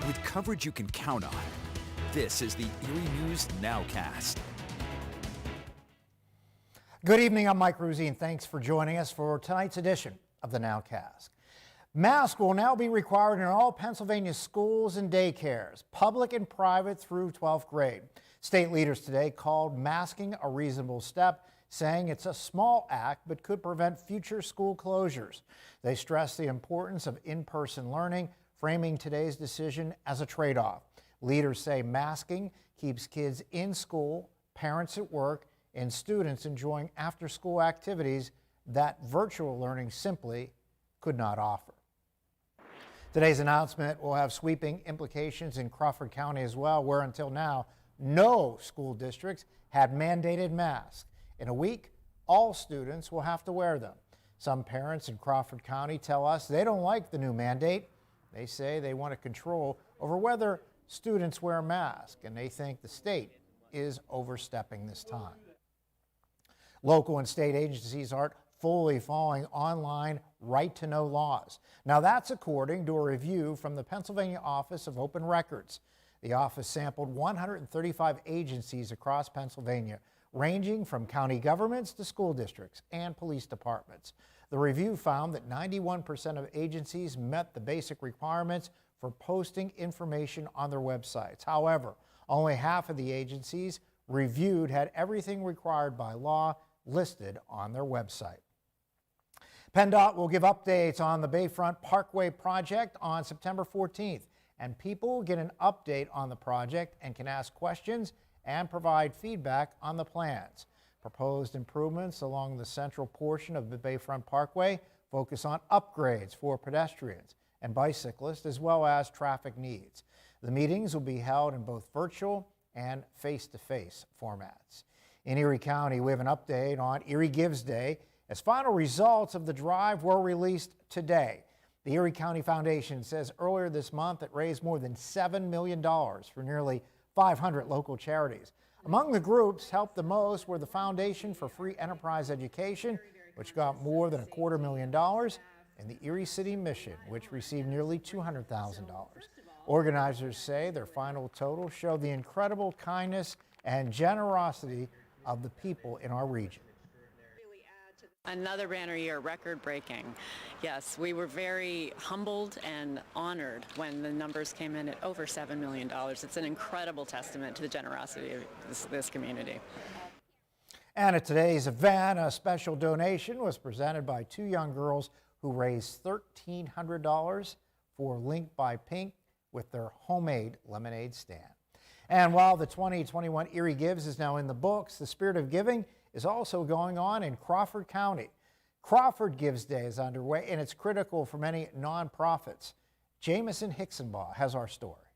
with coverage you can count on. This is the Erie News NOWCAST. Good evening, I'm Mike Ruzzi, and thanks for joining us for tonight's edition of the NOWCAST. Masks will now be required in all Pennsylvania schools and daycares, public and private through 12th grade. State leaders today called masking a reasonable step, saying it's a small act but could prevent future school closures. They stress the importance of in-person learning, framing today's decision as a trade-off. Leaders say masking keeps kids in school, parents at work, and students enjoying after-school activities that virtual learning simply could not offer. Today's announcement will have sweeping implications in Crawford County as well, where until now, no school districts had mandated masks. In a week, all students will have to wear them. Some parents in Crawford County tell us they don't like the new mandate. They say they want control over whether students wear masks, and they think the state is overstepping this time. Local and state agencies aren't fully following online right-to-know laws. Now that's according to a review from the Pennsylvania Office of Open Records. The office sampled 135 agencies across Pennsylvania, ranging from county governments to school districts and police departments. The review found that 91% of agencies met the basic requirements for posting information on their websites. However, only half of the agencies reviewed had everything required by law listed on their website. PennDOT will give updates on the Bayfront Parkway project on September 14th, and people will get an update on the project and can ask questions and provide feedback on the plans. Proposed improvements along the central portion of the Bayfront Parkway focus on upgrades for pedestrians and bicyclists as well as traffic needs. The meetings will be held in both virtual and face-to-face formats. In Erie County, we have an update on Erie Gives Day as final results of the drive were released today. The Erie County Foundation says earlier this month it raised more than $7 million for nearly 500 local charities. Among the groups helped the most were the Foundation for Free Enterprise Education, which got more than $250,000, and the Erie City Mission, which received nearly $200,000. Organizers say their final total showed the incredible kindness and generosity of the people in our region. Another banner year, record-breaking. Yes, we were very humbled and honored when the numbers came in at over $7 million. It's an incredible testament to the generosity of this community. And at today's event, a special donation was presented by two young girls who raised $1,300 for Link by Pink with their homemade lemonade stand. And while the 2021 Erie Gives is now in the books, the spirit of giving is also going on in Crawford County. Crawford Gives Day is underway, and it's critical for many nonprofits. Jamison Hicksonbaugh has our story.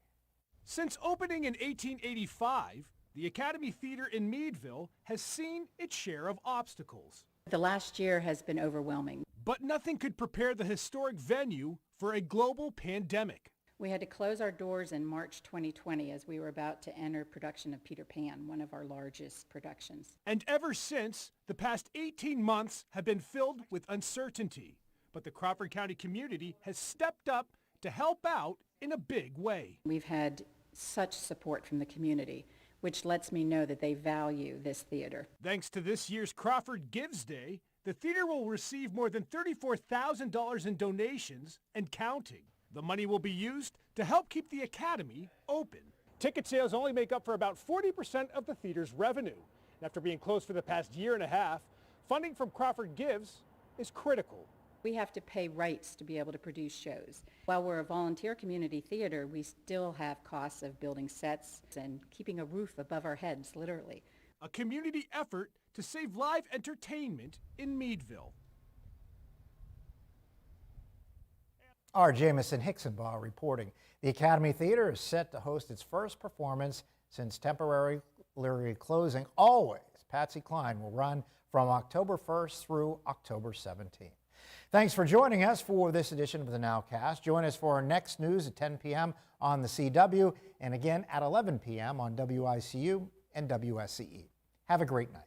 Since opening in 1885, the Academy Theater in Meadville has seen its share of obstacles. The last year has been overwhelming. But nothing could prepare the historic venue for a global pandemic. We had to close our doors in March 2020 as we were about to enter production of Peter Pan, one of our largest productions. And ever since, the past 18 months have been filled with uncertainty. But the Crawford County community has stepped up to help out in a big way. We've had such support from the community, which lets me know that they value this theater. Thanks to this year's Crawford Gives Day, the theater will receive more than $34,000 in donations and counting. The money will be used to help keep the Academy open. Ticket sales only make up for about 40% of the theater's revenue. After being closed for the past year and a half, funding from Crawford Gives is critical. We have to pay rights to be able to produce shows. While we're a volunteer community theater, we still have costs of building sets and keeping a roof above our heads, literally. A community effort to save live entertainment in Meadville. Our Jamison Hicksonbaugh reporting. The Academy Theater is set to host its first performance since temporarily closing always. Patsy Cline will run from October 1st through October 17th. Thanks for joining us for this edition of the NOWCAST. Join us for our next news at 10 p.m. on the CW and again at 11 p.m. on WICU and WSCE. Have a great night.